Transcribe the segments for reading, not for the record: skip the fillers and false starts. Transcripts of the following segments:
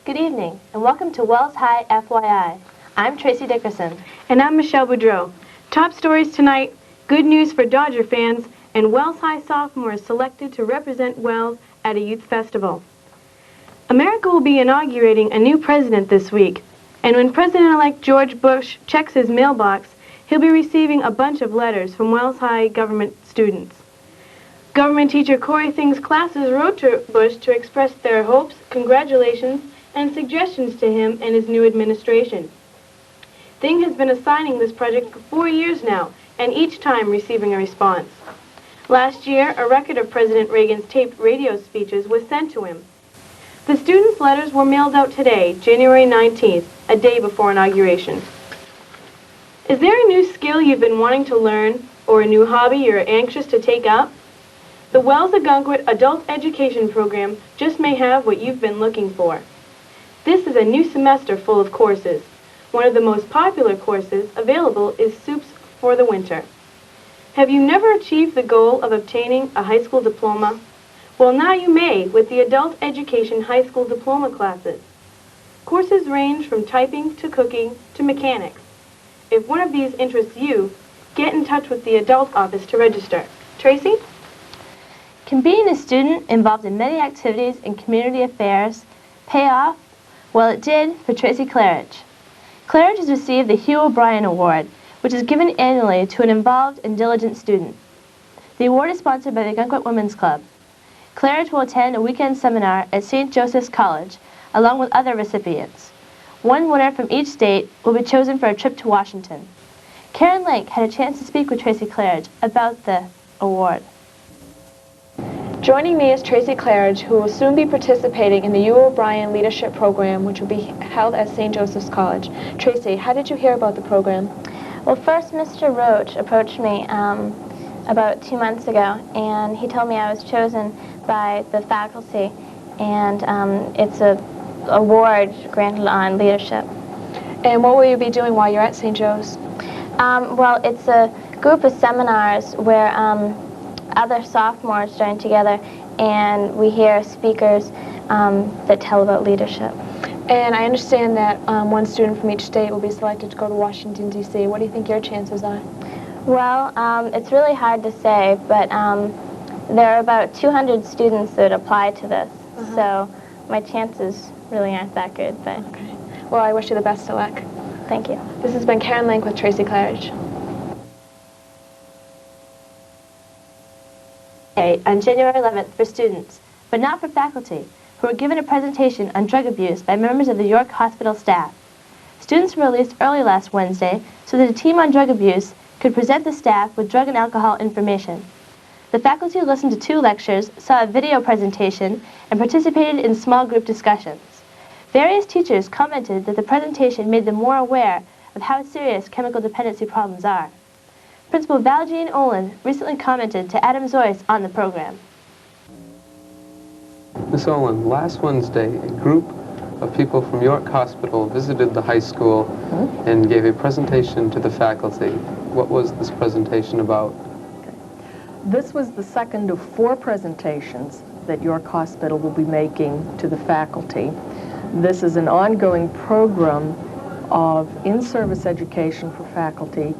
Good evening, and welcome to Wells High FYI. I'm Tracy Dickerson. And I'm Michelle Boudreau. Top stories tonight, good news for Dodger fans, and Wells High sophomores selected to represent Wells at a youth festival. America will be inaugurating a new president this week, and when President-elect George Bush checks his mailbox, he'll be receiving a bunch of letters from Wells High government students. Government teacher Corey Thing's classes wrote to Bush to express their hopes, congratulations, and suggestions to him and his new administration. Thing has been assigning this project for 4 years now, and each time receiving a response. Last year, a record of President Reagan's taped radio speeches was sent to him. The students' letters were mailed out today, January 19th, a day before inauguration. Is there a new skill you've been wanting to learn, or a new hobby you're anxious to take up? The Wells-Ogunquit Adult Education Program just may have what you've been looking for. This is a new semester full of courses. One of the most popular courses available is Soups for the Winter. Have you never achieved the goal of obtaining a high school diploma? Well, now you may with the Adult Education High School Diploma classes. Courses range from typing to cooking to mechanics. If one of these interests you, get in touch with the adult office to register. Tracy? Can being a student involved in many activities and community affairs pay off? Well, it did for Tracy Claridge. Claridge has received the Hugh O'Brien Award, which is given annually to an involved and diligent student. The award is sponsored by the Ogunquit Women's Club. Claridge will attend a weekend seminar at St. Joseph's College, along with other recipients. One winner from each state will be chosen for a trip to Washington. Karen Lake had a chance to speak with Tracy Claridge about the award. Joining me is Tracy Claridge, who will soon be participating in the Hugh O'Brien Leadership Program, which will be held at St. Joseph's College. Tracy, how did you hear about the program? Well, first, Mr. Roach approached me about 2 months ago, and he told me I was chosen by the faculty, and it's an award granted on leadership. And what will you be doing while you're at St. Joe's? Well, it's a group of seminars where other sophomores join together, and we hear speakers that tell about leadership. And I understand that one student from each state will be selected to go to Washington, D.C. What do you think your chances are? Well, it's really hard to say, but there are about 200 students that apply to this, so my chances really aren't that good. But okay. Well, I wish you the best of luck. Thank you. This has been Karen Link with Tracy Claridge. On January 11th for students, but not for faculty, who were given a presentation on drug abuse by members of the York Hospital staff. Students were released early last Wednesday so that a team on drug abuse could present the staff with drug and alcohol information. The faculty listened to 2 lectures, saw a video presentation, and participated in small group discussions. Various teachers commented that the presentation made them more aware of how serious chemical dependency problems are. Principal Val-Jean Olin recently commented to Adam Zoyce on the program. Ms. Olin, last Wednesday, a group of people from York Hospital visited the high school and gave a presentation to the faculty. What was this presentation about? This was the second of 4 presentations that York Hospital will be making to the faculty. This is an ongoing program of in-service education for faculty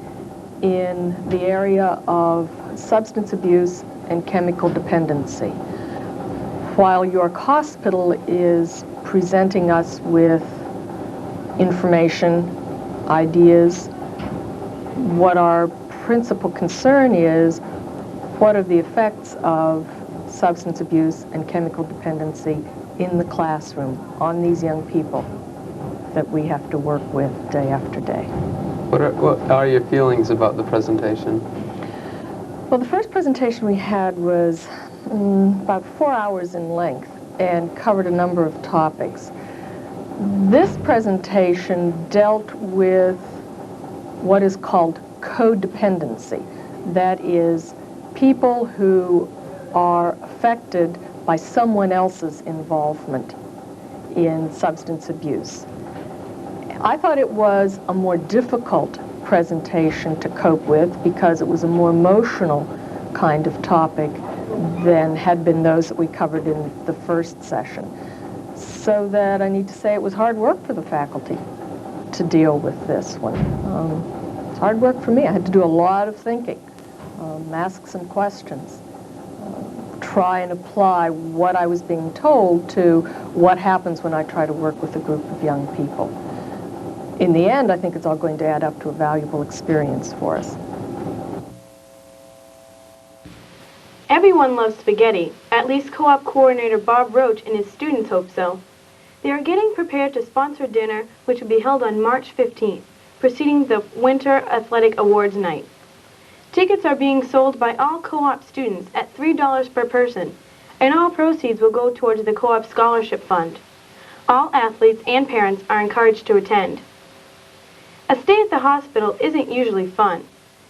in the area of substance abuse and chemical dependency. While York Hospital is presenting us with information, ideas, what our principal concern is, what are the effects of substance abuse and chemical dependency in the classroom on these young people that we have to work with day after day. What are your feelings about the presentation? Well, the first presentation we had was about 4 hours in length and covered a number of topics. This presentation dealt with what is called codependency. That is, people who are affected by someone else's involvement in substance abuse. I thought it was a more difficult presentation to cope with because it was a more emotional kind of topic than had been those that we covered in the first session. So that I need to say it was hard work for the faculty to deal with this one. It's hard work for me. I had to do a lot of thinking, ask some questions, try and apply what I was being told to what happens when I try to work with a group of young people. In the end, I think it's all going to add up to a valuable experience for us. Everyone loves spaghetti. At least co-op coordinator Bob Roach and his students hope so. They are getting prepared to sponsor dinner, which will be held on March 15th, preceding the Winter Athletic Awards night. Tickets are being sold by all co-op students at $3 per person, and all proceeds will go towards the co-op scholarship fund. All athletes and parents are encouraged to attend. A stay at the hospital isn't usually fun,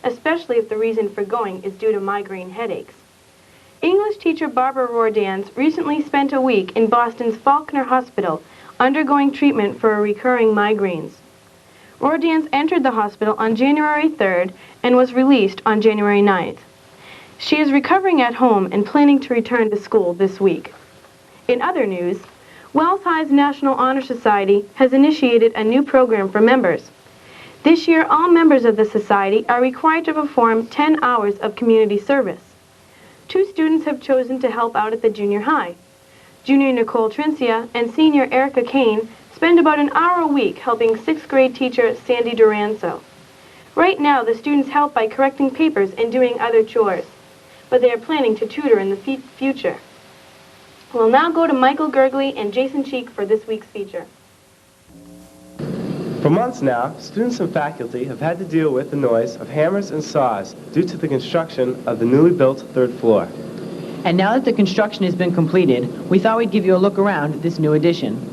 especially if the reason for going is due to migraine headaches. English teacher Barbara Rordans recently spent a week in Boston's Faulkner Hospital undergoing treatment for recurring migraines. Rordans entered the hospital on January 3rd and was released on January 9th. She is recovering at home and planning to return to school this week. In other news, Wells High's National Honor Society has initiated a new program for members. This year, all members of the society are required to perform 10 hours of community service. 2 students have chosen to help out at the junior high. Junior Nicole Trincia and senior Erica Kane spend about an hour a week helping 6th grade teacher Sandy Duranzo. Right now, the students help by correcting papers and doing other chores, but they are planning to tutor in the future. We'll now go to Michael Gergley and Jason Cheek for this week's feature. For months now, students and faculty have had to deal with the noise of hammers and saws due to the construction of the newly built 3rd floor. And now that the construction has been completed, we thought we'd give you a look around this new addition.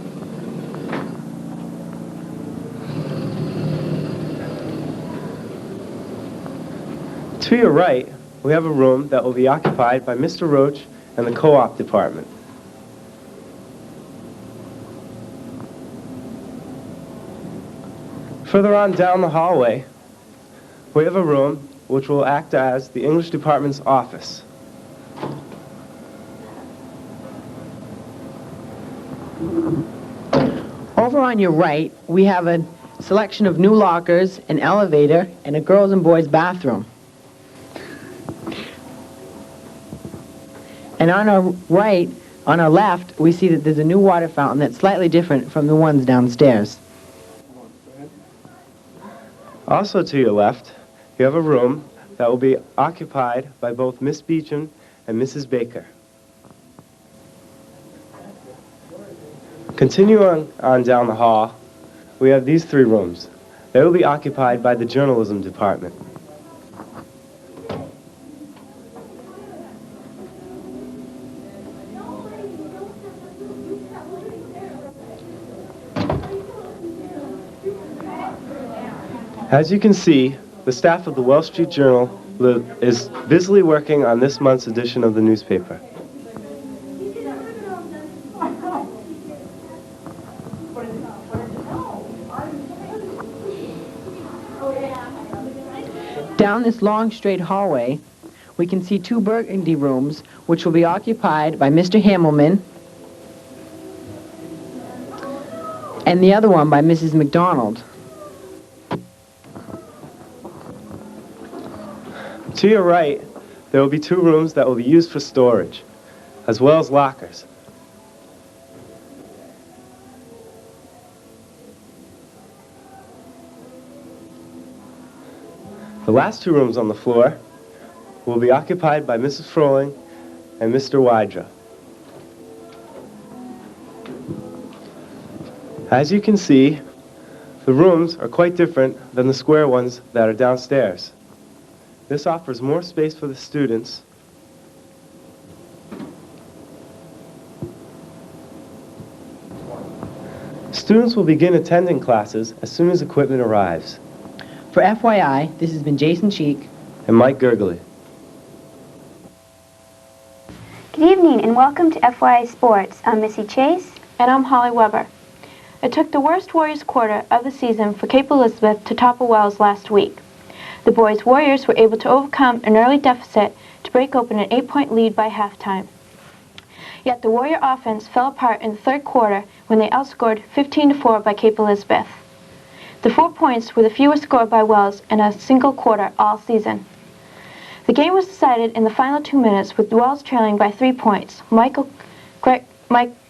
To your right, we have a room that will be occupied by Mr. Roach and the co-op department. Further on down the hallway, we have a room which will act as the English department's office. Over on your right, we have a selection of new lockers, an elevator, and a girls' and boys' bathroom. And on our right, on our left, we see that there's a new water fountain that's slightly different from the ones downstairs. Also to your left, you have a room that will be occupied by both Miss Beecham and Mrs. Baker. Continuing on down the hall, we have these 3 rooms. They will be occupied by the journalism department. As you can see, the staff of the Wells Street Journal is busily working on this month's edition of the newspaper. Down this long, straight hallway, we can see 2 burgundy rooms, which will be occupied by Mr. Hammelman and the other one by Mrs. McDonald. To your right, there will be 2 rooms that will be used for storage, as well as lockers. The last 2 rooms on the floor will be occupied by Mrs. Froling and Mr. Wydra. As you can see, the rooms are quite different than the square ones that are downstairs. This offers more space for the students Students will begin attending classes as soon as equipment arrives. For FYI, this has been Jason Cheek And Mike Gergley. Good evening and welcome to FYI Sports. I'm Missy Chase. And I'm Holly Weber. It took the worst Warriors quarter of the season for Cape Elizabeth to topple Wells last week. The boys' Warriors were able to overcome an early deficit to break open an 8-point lead by halftime. Yet the Warrior offense fell apart in the third quarter when they outscored 15-4 by Cape Elizabeth. The 4 points were the fewest scored by Wells in a single quarter all season. The game was decided in the final 2 minutes with Wells trailing by 3 points. Mike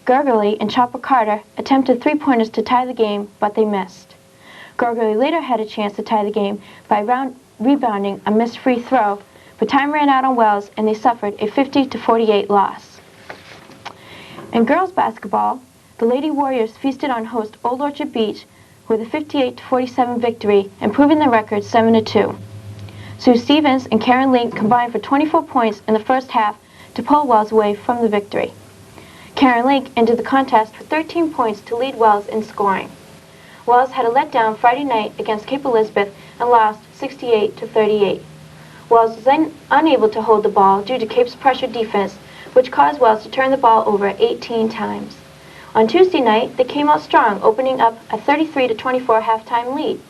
Gergerly and Chopper Carter attempted 3-pointers to tie the game, but they missed. Gergerly later had a chance to tie the game by rebounding a missed free throw, but time ran out on Wells and they suffered a 50-48 loss. In girls basketball, the Lady Warriors feasted on host Old Orchard Beach with a 58-47 victory, improving their record 7-2. Sue Stevens and Karen Link combined for 24 points in the first half to pull Wells away from the victory. Karen Link ended the contest with 13 points to lead Wells in scoring. Wells had a letdown Friday night against Cape Elizabeth and lost 68-38. Wells was then unable to hold the ball due to Cape's pressure defense, which caused Wells to turn the ball over 18 times. On Tuesday night, they came out strong, opening up a 33-24 halftime lead.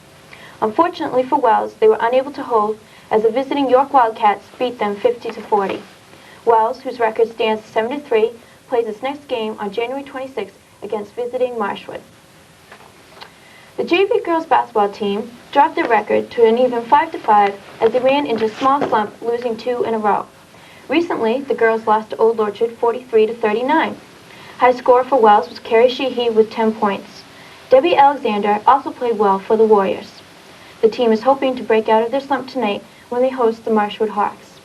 Unfortunately for Wells, they were unable to hold as the visiting York Wildcats beat them 50-40. Wells, whose record stands 7-3, plays its next game on January 26th against visiting Marshwood. The JV girls basketball team dropped their record to an even 5-5 as they ran into a small slump, losing 2 in a row. Recently, the girls lost to Old Orchard 43-39. High scorer for Wells was Carrie Sheehy with 10 points. Debbie Alexander also played well for the Warriors. The team is hoping to break out of their slump tonight when they host the Marshwood Hawks.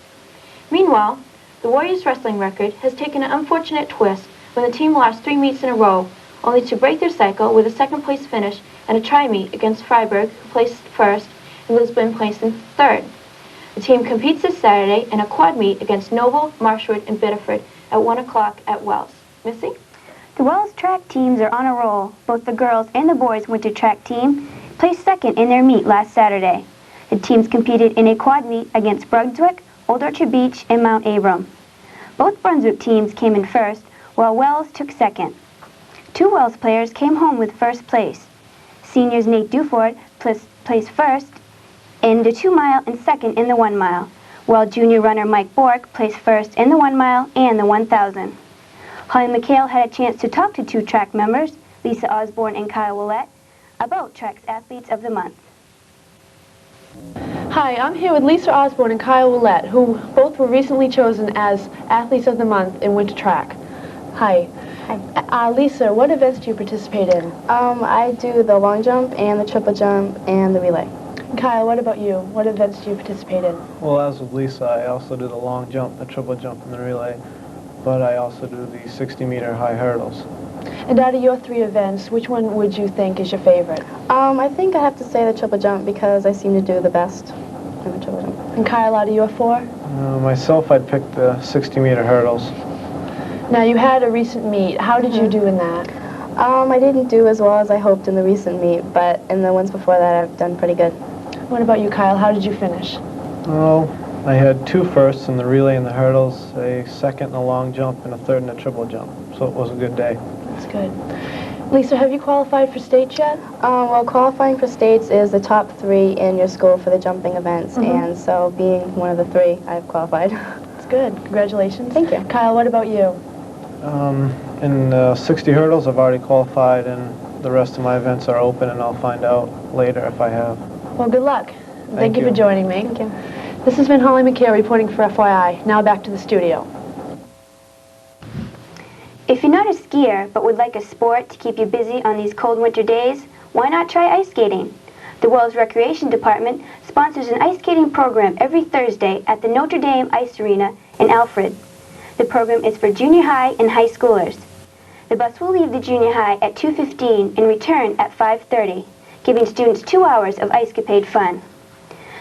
Meanwhile, the Warriors' wrestling record has taken an unfortunate twist when the team lost 3 meets in a row, only to break their cycle with a second-place finish and a tri-meet against Freiburg, who placed first, and Lisbon placed in third. The team competes this Saturday in a quad meet against Noble, Marshwood, and Biddeford at 1 o'clock at Wells. Missy? The Wells track teams are on a roll. Both the girls and the boys winter track team placed second in their meet last Saturday. The teams competed in a quad meet against Brunswick, Old Orchard Beach, and Mount Abram. Both Brunswick teams came in first, while Wells took second. 2 Wells players came home with first place. Seniors Nate Duford placed first in the 2-mile and second in the 1-mile, while junior runner Mike Bork placed first in the 1-mile and the 1,000. Holly McHale had a chance to talk to 2 track members, Lisa Osborne and Kyle Willett, about Track's Athletes of the Month. Hi, I'm here with Lisa Osborne and Kyle Willett, who both were recently chosen as Athletes of the Month in winter track. Hi. Hi. Lisa, what events do you participate in? I do the long jump and the triple jump and the relay. Kyle, what about you? What events do you participate in? Well, as with Lisa, I also do the long jump, the triple jump, and the relay, but I also do the 60-meter high hurdles. And out of your 3 events, which one would you think is your favorite? I think I have to say the triple jump because I seem to do the best in the triple jump. And Kyle, out of your 4? Myself, I'd pick the 60-meter hurdles. Now, you had a recent meet. How did you do in that? I didn't do as well as I hoped in the recent meet, but in the ones before that, I've done pretty good. What about you, Kyle? How did you finish? Well, I had 2 firsts in the relay and the hurdles, a second in the long jump, and a third in the triple jump. So it was a good day. That's good. Lisa, have you qualified for states yet? Well, qualifying for states is the top 3 in your school for the jumping events, and so being one of the 3, I've qualified. That's good. Congratulations. Thank you. Kyle, what about you? In 60 hurdles, I've already qualified, and the rest of my events are open, and I'll find out later if I have. Well, good luck. Thank you you. for joining me. Thank you. This has been Holly McHale reporting for FYI. Now back to the studio. If you're not a skier but would like a sport to keep you busy on these cold winter days, why not try ice skating? The Wells Recreation Department sponsors an ice skating program every Thursday at the Notre Dame Ice Arena in Alfred. The program is for junior high and high schoolers. The bus will leave the junior high at 2:15 and return at 5:30, giving students 2 hours of ice-capade fun.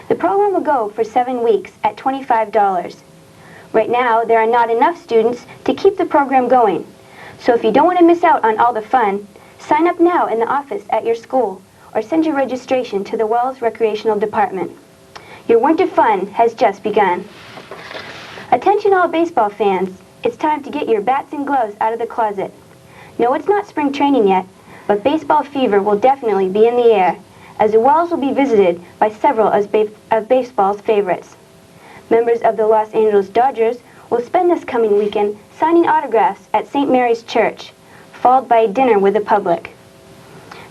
The program will go for 7 weeks at $25. Right now, there are not enough students to keep the program going. So if you don't want to miss out on all the fun, sign up now in the office at your school or send your registration to the Wells Recreational Department. Your winter fun has just begun. Attention all baseball fans, it's time to get your bats and gloves out of the closet. No, it's not spring training yet, but baseball fever will definitely be in the air, as the Wells will be visited by several of baseball's favorites. Members of the Los Angeles Dodgers will spend this coming weekend signing autographs at St. Mary's Church, followed by a dinner with the public.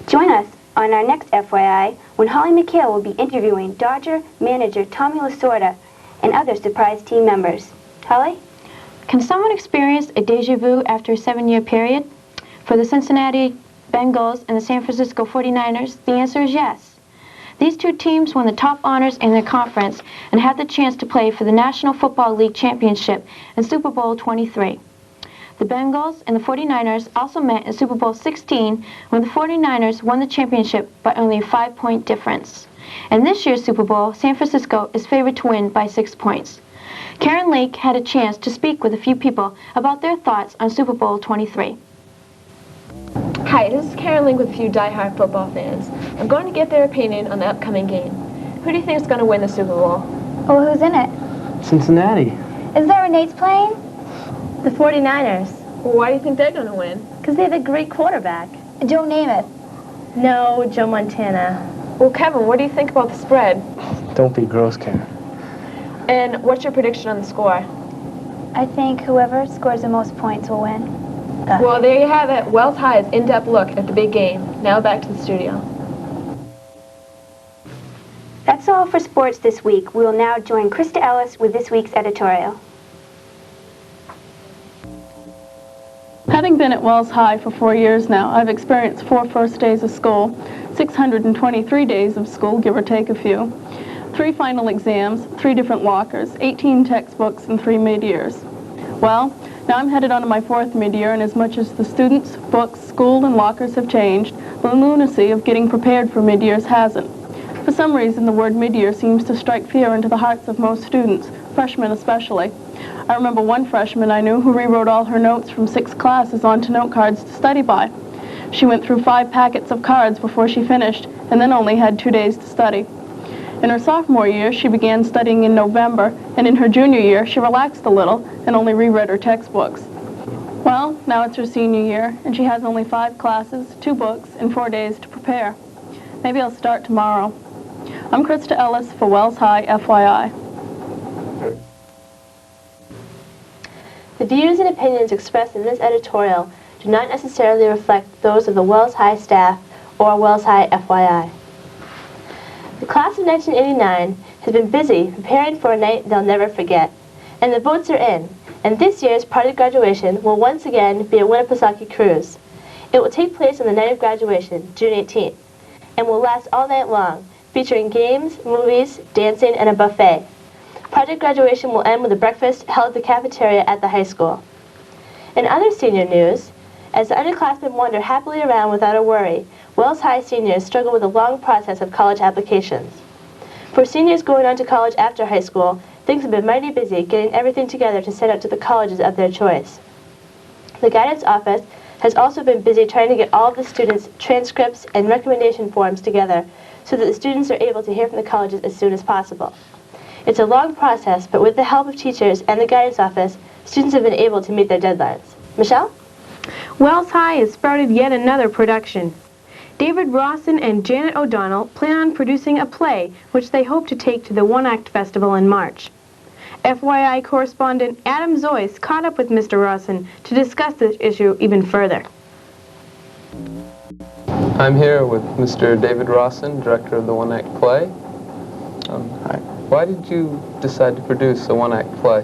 Join us on our next FYI when Holly McHale will be interviewing Dodger manager Tommy Lasorda and other surprise team members. Holly? Can someone experience a deja vu after a 7-year period? For the Cincinnati Bengals and the San Francisco 49ers, the answer is yes. These two teams won the top honors in their conference and had the chance to play for the National Football League Championship in Super Bowl 23. The Bengals and the 49ers also met in Super Bowl 16 when the 49ers won the championship by only a 5-point difference. In this year's Super Bowl, San Francisco is favored to win by 6 points. Karen Lake had a chance to speak with a few people about their thoughts on Super Bowl 23. Hi, this is Karen Link with a few die-hard football fans. I'm going to get their opinion on the upcoming game. Who do you think is going to win the Super Bowl? Oh, who's in it? Cincinnati. Is that Renee's playing? The 49ers, Well, why do you think they're going to win? because they have a great quarterback. Joe Namath. No, Joe Montana. Well, Kevin, what do you think about the spread? Don't be gross, Karen. And what's your prediction on the score? I think whoever scores the most points will win. Well, there you have it. Wells High's in-depth look at the big game. Now back to the studio. That's all for sports this week. We will now join Krista Ellis with this week's editorial. Having been at Wells High for 4 years now, I've experienced 4 first days of school, 623 days of school, give or take a few, 3 final exams, 3 different lockers, 18 textbooks, and 3 mid-years. Well, now I'm headed on to my 4th mid-year, and as much as the students, books, school, and lockers have changed, the lunacy of getting prepared for mid-years hasn't. For some reason, the word mid-year seems to strike fear into the hearts of most students, freshmen especially. I remember one freshman I knew who rewrote all her notes from 6 classes onto note cards to study by. She went through 5 packets of cards before she finished, and then only had 2 days to study. In her sophomore year, she began studying in November, and in her junior year, she relaxed a little and only reread her textbooks. Well, now it's her senior year, and she has only 5 classes, 2 books, and 4 days to prepare. Maybe I'll start tomorrow. I'm Krista Ellis for Wells High, FYI. The views and opinions expressed in this editorial do not necessarily reflect those of the Wells High staff or Wells High FYI. The class of 1989 has been busy preparing for a night they'll never forget, and the votes are in, and this year's party graduation will once again be a Winnipesaukee cruise. It will take place on the night of graduation, June 18th, and will last all night long, featuring games, movies, dancing, and a buffet. Project graduation will end with a breakfast held at the cafeteria at the high school. In other senior news, as the underclassmen wander happily around without a worry, Wells High seniors struggle with a long process of college applications. For seniors going on to college after high school, things have been mighty busy getting everything together to send out to the colleges of their choice. The guidance office has also been busy trying to get all of the students' transcripts and recommendation forms together so that the students are able to hear from the colleges as soon as possible. It's a long process, but with the help of teachers and the guidance office, students have been able to meet their deadlines. Michelle? Wells High has sprouted yet another production. David Rawson and Janet O'Donnell plan on producing a play which they hope to take to the One Act Festival in March. FYI correspondent Adam Zoyce caught up with Mr. Rawson to discuss this issue even further. I'm here with Mr. David Rawson, director of the One Act Play. Hi. Why did you decide to produce a One Act Play?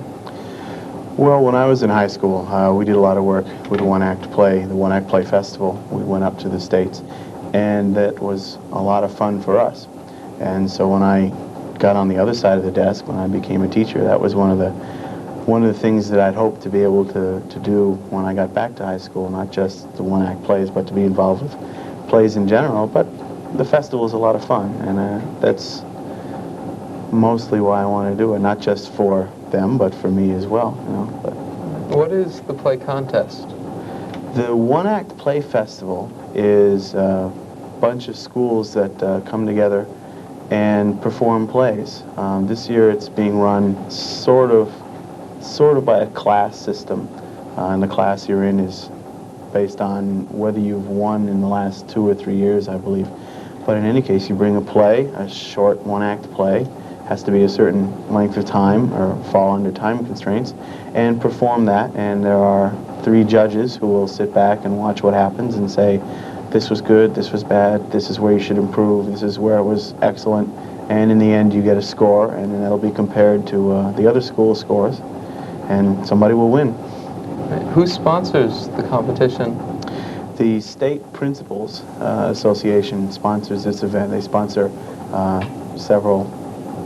Well, when I was in high school, we did a lot of work with the One Act Play, the One Act Play Festival. We went up to the States, and that was a lot of fun for us. And so when I got on the other side of the desk, when I became a teacher, that was one of the things that I'd hoped to be able to do when I got back to high school, not just the One Act Plays, but to be involved with plays in general. But the festival is a lot of fun, and that's mostly why I want to do it, not just for them, but for me as well. But what is the play contest? The One Act Play Festival is a bunch of schools that come together and perform plays. This year it's being run sort of by a class system, and the class you're in is based on whether you've won in the last 2 or 3 years, I believe. But in any case, you bring a play, a short one-act play, has to be a certain length of time or fall under time constraints, and perform that. And there are 3 judges who will sit back and watch what happens and say, this was good, this was bad, this is where you should improve, this is where it was excellent. And in the end, you get a score, and then that'll be compared to the other school's scores, and somebody will win. Who sponsors the competition? The State Principals Association sponsors this event. They sponsor several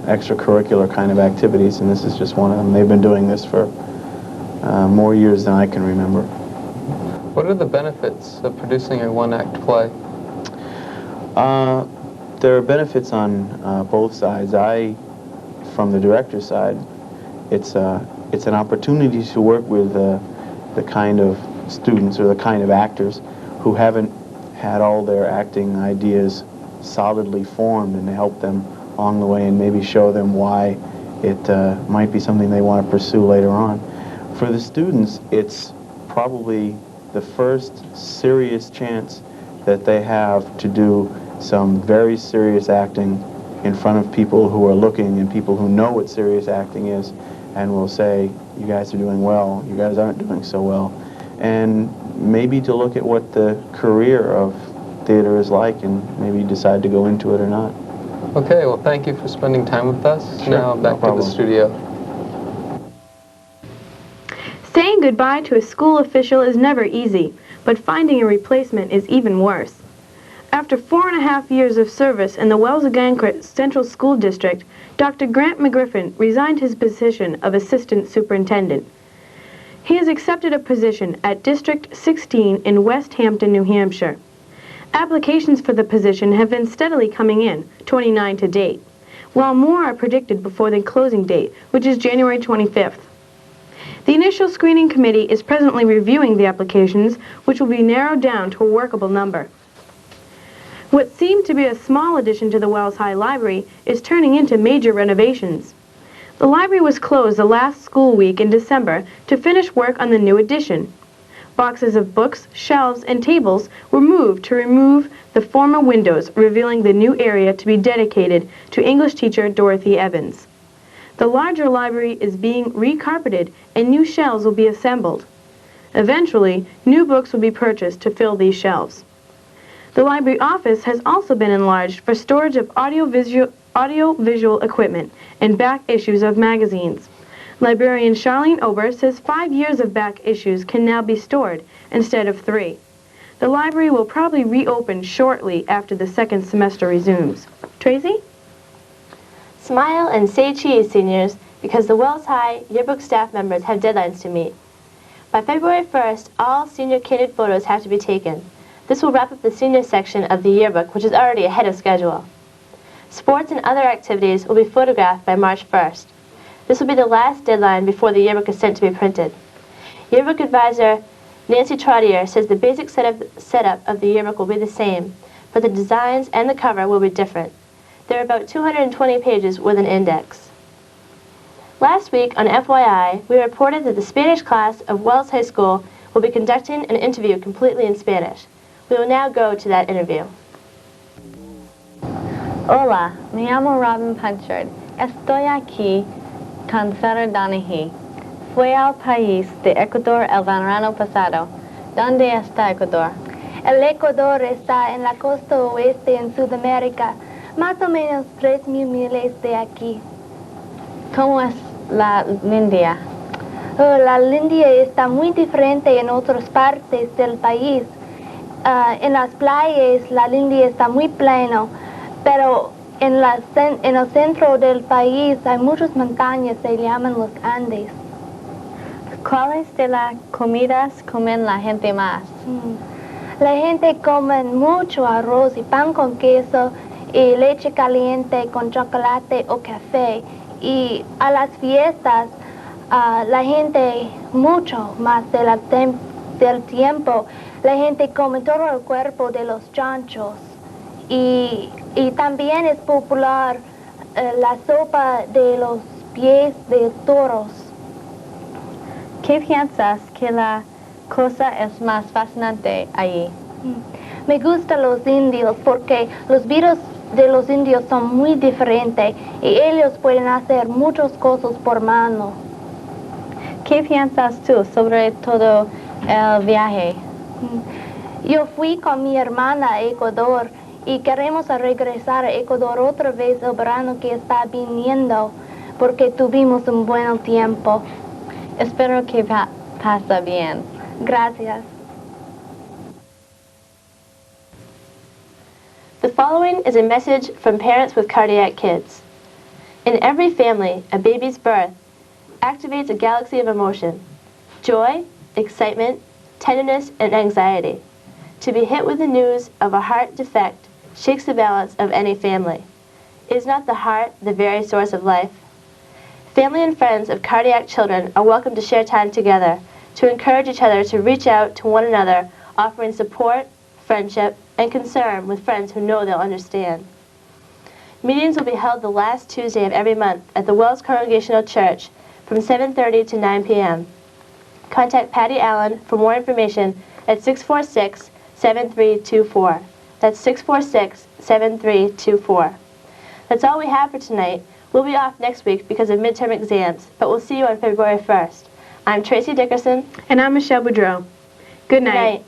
extracurricular kind of activities, and this is just one of them. They've been doing this for more years than I can remember. What are the benefits of producing a one-act play? There are benefits on both sides. From the director's side, it's an opportunity to work with the kind of students or the kind of actors who haven't had all their acting ideas solidly formed, and to help them along the way and maybe show them why it might be something they want to pursue later on. For the students, it's probably the first serious chance that they have to do some very serious acting in front of people who are looking and people who know what serious acting is, and will say, you guys are doing well, you guys aren't doing so well. And maybe to look at what the career of theater is like and maybe decide to go into it or not. Okay, well, thank you for spending time with us. Sure, Now back to the studio. Saying goodbye to a school official is never easy, but finding a replacement is even worse. After 4.5 years of service in the Wells-Agankrit Central School District, Dr. Grant McGriffin resigned his position of Assistant Superintendent. He has accepted a position at District 16 in West Hampton, New Hampshire. Applications for the position have been steadily coming in, 29 to date, while more are predicted before the closing date, which is January 25th. The initial screening committee is presently reviewing the applications, which will be narrowed down to a workable number. What seemed to be a small addition to the Wells High Library is turning into major renovations. The library was closed the last school week in December to finish work on the new addition. Boxes of books, shelves, and tables were moved to remove the former windows, revealing the new area to be dedicated to English teacher Dorothy Evans. The larger library is being recarpeted and new shelves will be assembled. Eventually, new books will be purchased to fill these shelves. The library office has also been enlarged for storage of audio-visual equipment and back issues of magazines. Librarian Charlene Ober says 5 years of back issues can now be stored instead of 3. The library will probably reopen shortly after the second semester resumes. Tracy? Smile and say cheese, seniors, because the Wells High yearbook staff members have deadlines to meet. By February 1st, all senior candid photos have to be taken. This will wrap up the senior section of the yearbook, which is already ahead of schedule. Sports and other activities will be photographed by March 1st. This will be the last deadline before the yearbook is sent to be printed. Yearbook advisor Nancy Trottier says the basic setup of the yearbook will be the same, but the designs and the cover will be different. There are about 220 pages with an index. Last week on FYI, we reported that the Spanish class of Wells High School will be conducting an interview completely in Spanish. We will now go to that interview. Hola, me llamo Robin Punchard. Estoy aquí con Sarah Donahue. Fui al país de Ecuador el verano pasado. ¿Dónde está Ecuador? El Ecuador está en la costa oeste en Sudamérica, más o menos 3,000 miles de aquí. ¿Cómo es la India? La India está muy diferente en otras partes del país. En las playas la India está muy plano, pero en el centro del país hay muchas montañas, se llaman los Andes. ¿Cuáles de las comidas comen la gente más? La gente come mucho arroz y pan con queso y leche caliente con chocolate o café. Y a las fiestas la gente mucho más del tiempo. La gente come todo el cuerpo de los chanchos. Y también es popular la sopa de los pies de toros. ¿Qué piensas que la cosa es más fascinante allí? Me gustan los indios porque los de los indios son muy diferentes y ellos pueden hacer muchas cosas por mano. ¿Qué piensas tú sobre todo el viaje? Yo fui con mi hermana a Ecuador y queremos regresar a Ecuador otra vez el verano que está viniendo porque tuvimos un buen tiempo. Espero que pasa bien. Gracias. The following is a message from parents with cardiac kids. In every family, a baby's birth activates a galaxy of emotion: joy, excitement, tenderness, and anxiety. To be hit with the news of a heart defect shakes the balance of any family. Is not the heart the very source of life? Family and friends of cardiac children are welcome to share time together, to encourage each other to reach out to one another, offering support, friendship, and concern with friends who know they'll understand. Meetings will be held the last Tuesday of every month at the Wells Congregational Church from 7:30 to 9 p.m. Contact Patty Allen for more information at 646-7324. That's 646-7324. That's all we have for tonight. We'll be off next week because of midterm exams, but we'll see you on February 1st. I'm Tracy Dickerson. And I'm Michelle Boudreau. Good night. Good night.